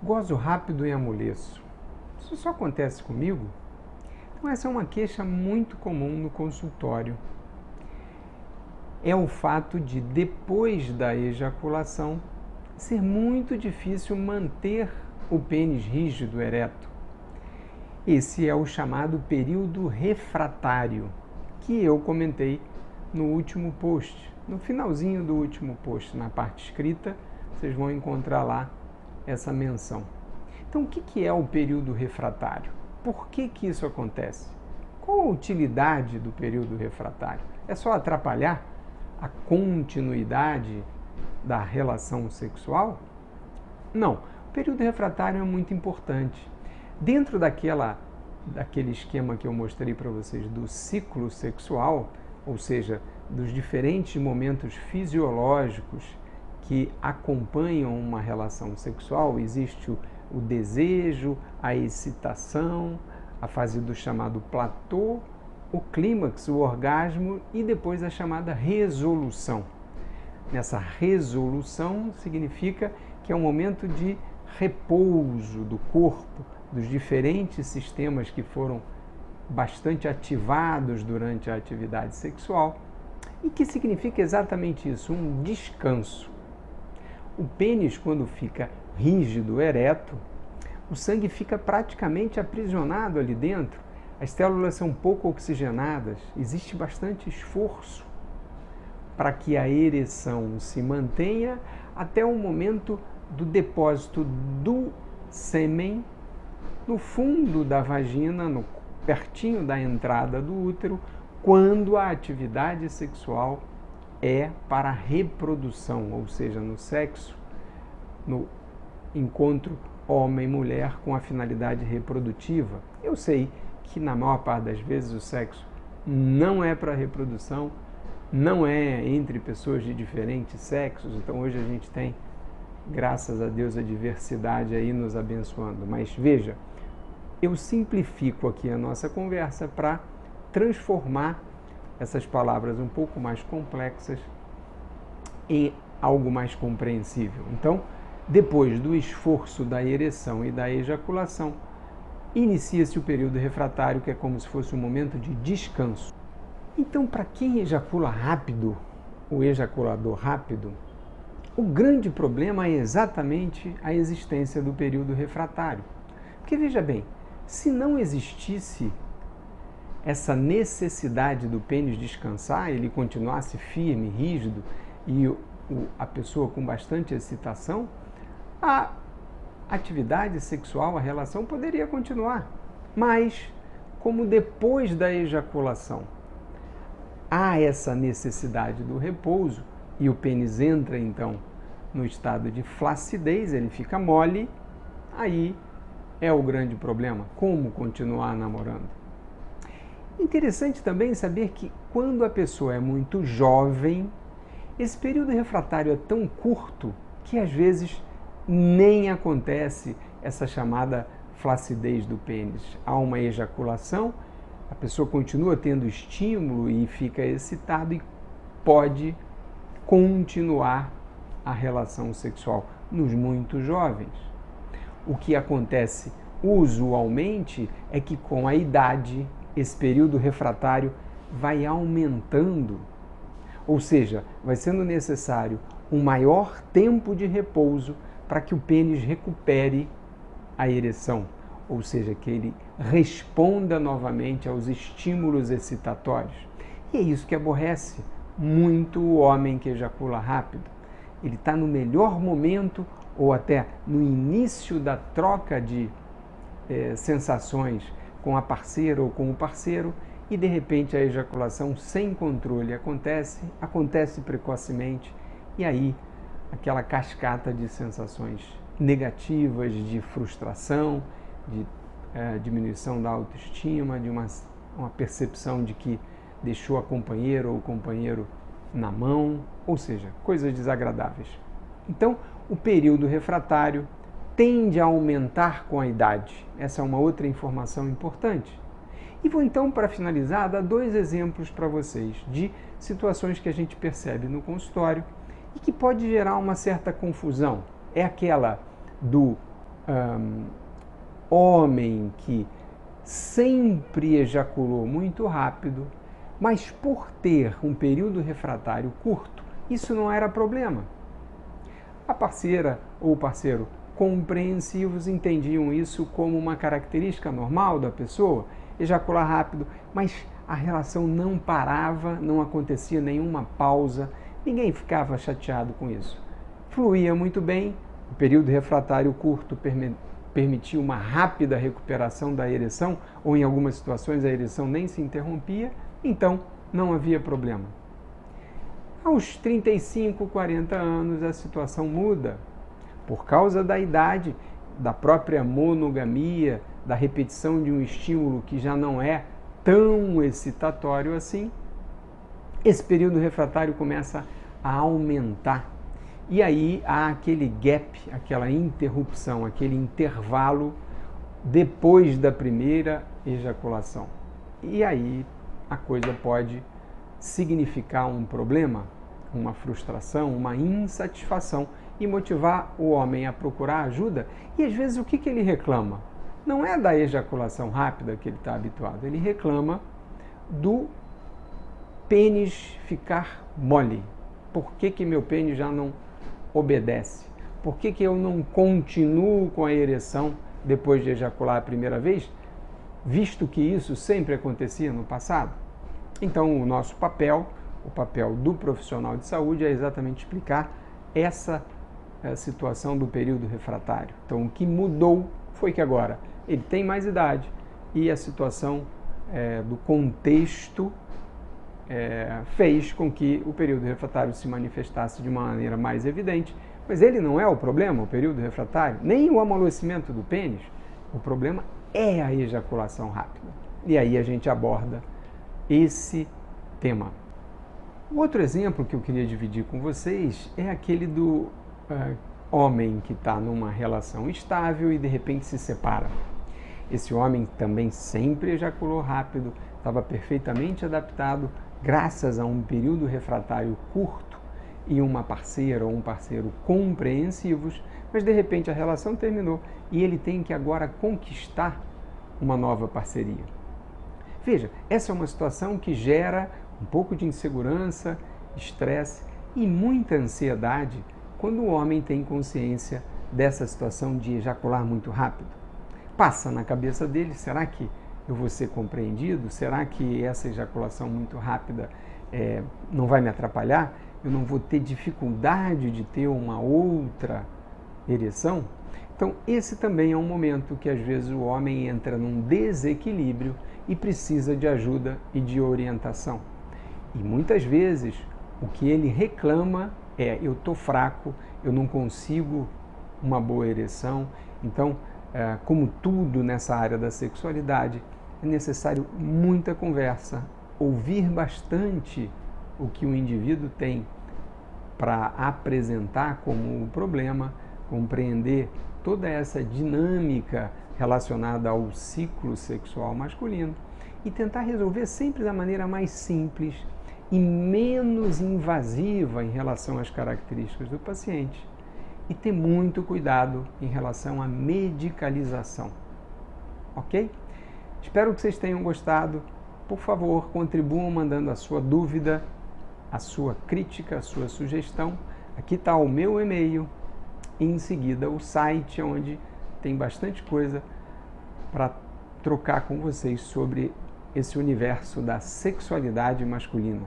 Gozo rápido e amoleço. Isso só acontece comigo? Então essa é uma queixa muito comum no consultório. É o fato de, depois da ejaculação, ser muito difícil manter o pênis rígido, ereto. Esse é o chamado período refratário, que eu comentei no último post. No finalzinho do último post, na parte escrita, vocês vão encontrar lá essa menção. Então, o que é o período refratário? Por que isso acontece? Qual a utilidade do período refratário? É só atrapalhar a continuidade da relação sexual? Não. O período refratário é muito importante. Dentro daquele esquema que eu mostrei para vocês do ciclo sexual, ou seja, dos diferentes momentos fisiológicos que acompanham uma relação sexual, existe o desejo, a excitação, a fase do chamado platô, o clímax, o orgasmo e depois a chamada resolução. Nessa resolução significa que é um momento de repouso do corpo, dos diferentes sistemas que foram bastante ativados durante a atividade sexual e que significa exatamente isso, um descanso. O pênis, quando fica rígido, ereto, o sangue fica praticamente aprisionado ali dentro, as células são pouco oxigenadas, existe bastante esforço para que a ereção se mantenha até o momento do depósito do sêmen no fundo da vagina, pertinho da entrada do útero, quando a atividade sexual é para reprodução, ou seja, no sexo, no encontro homem-mulher com a finalidade reprodutiva. Eu sei que na maior parte das vezes o sexo não é para reprodução, não é entre pessoas de diferentes sexos, então hoje a gente tem, graças a Deus, a diversidade aí nos abençoando. Mas veja, eu simplifico aqui a nossa conversa para transformar essas palavras um pouco mais complexas em algo mais compreensível. Então, depois do esforço da ereção e da ejaculação, inicia-se o período refratário, que é como se fosse um momento de descanso. Então, para quem ejacula rápido, o ejaculador rápido, o grande problema é exatamente a existência do período refratário. Porque, veja bem, se não existisse essa necessidade do pênis descansar, ele continuasse firme, rígido, e a pessoa com bastante excitação, a atividade sexual, a relação poderia continuar. Mas, como depois da ejaculação há essa necessidade do repouso, e o pênis entra então no estado de flacidez, ele fica mole, aí é o grande problema. Como continuar namorando? Interessante também saber que quando a pessoa é muito jovem, esse período refratário é tão curto que às vezes nem acontece essa chamada flacidez do pênis. Há uma ejaculação, a pessoa continua tendo estímulo e fica excitado e pode continuar a relação sexual nos muito jovens. O que acontece usualmente é que com a idade, esse período refratário vai aumentando, ou seja, vai sendo necessário um maior tempo de repouso para que o pênis recupere a ereção, ou seja, que ele responda novamente aos estímulos excitatórios. E é isso que aborrece muito o homem que ejacula rápido. Ele está no melhor momento ou até no início da troca de sensações com a parceira ou com o parceiro e de repente a ejaculação sem controle acontece precocemente e aí aquela cascata de sensações negativas, de frustração, de diminuição da autoestima, de uma percepção de que deixou a companheira ou o companheiro na mão, ou seja, coisas desagradáveis. Então, o período refratário tende a aumentar com a idade. Essa é uma outra informação importante. E vou então, para finalizar, dar 2 exemplos para vocês de situações que a gente percebe no consultório e que pode gerar uma certa confusão. É aquela do homem que sempre ejaculou muito rápido, mas por ter um período refratário curto, isso não era problema. A parceira ou o parceiro compreensivos entendiam isso como uma característica normal da pessoa, ejacular rápido, mas a relação não parava, não acontecia nenhuma pausa, ninguém ficava chateado com isso. Fluía muito bem, o período refratário curto permitia uma rápida recuperação da ereção, ou em algumas situações a ereção nem se interrompia, então não havia problema. Aos 35, 40 anos a situação muda. Por causa da idade, da própria monogamia, da repetição de um estímulo que já não é tão excitatório assim, esse período refratário começa a aumentar. E aí há aquele gap, aquela interrupção, aquele intervalo depois da primeira ejaculação. E aí a coisa pode significar um problema, uma frustração, uma insatisfação e motivar o homem a procurar ajuda. E às vezes o que ele reclama? Não é da ejaculação rápida que ele está habituado, ele reclama do pênis ficar mole. Por que meu pênis já não obedece? Por que eu não continuo com a ereção depois de ejacular a primeira vez, visto que isso sempre acontecia no passado? Então, o nosso papel, o papel do profissional de saúde é exatamente explicar essa situação do período refratário. Então, o que mudou foi que agora ele tem mais idade e a situação do contexto fez com que o período refratário se manifestasse de uma maneira mais evidente, mas ele não é o problema, o período refratário, nem o amolecimento do pênis. O problema é a ejaculação rápida. E aí a gente aborda esse tema. O outro exemplo que eu queria dividir com vocês é aquele do homem que está numa relação estável e de repente se separa. Esse homem também sempre ejaculou rápido, estava perfeitamente adaptado graças a um período refratário curto e uma parceira ou um parceiro compreensivos, mas de repente a relação terminou e ele tem que agora conquistar uma nova parceria. Veja, essa é uma situação que gera um pouco de insegurança, estresse e muita ansiedade quando o homem tem consciência dessa situação de ejacular muito rápido. Passa na cabeça dele, será que eu vou ser compreendido? Será que essa ejaculação muito rápida não vai me atrapalhar? Eu não vou ter dificuldade de ter uma outra ereção? Então, esse também é um momento que às vezes o homem entra num desequilíbrio e precisa de ajuda e de orientação. E muitas vezes o que ele reclama é: eu estou fraco, eu não consigo uma boa ereção. Então, como tudo nessa área da sexualidade, é necessário muita conversa, ouvir bastante o que o indivíduo tem para apresentar como um problema, compreender toda essa dinâmica relacionada ao ciclo sexual masculino e tentar resolver sempre da maneira mais simples e menos invasiva em relação às características do paciente. E ter muito cuidado em relação à medicalização. Ok? Espero que vocês tenham gostado. Por favor, contribuam mandando a sua dúvida, a sua crítica, a sua sugestão. Aqui está o meu e-mail e em seguida o site, onde tem bastante coisa para trocar com vocês sobre esse universo da sexualidade masculina.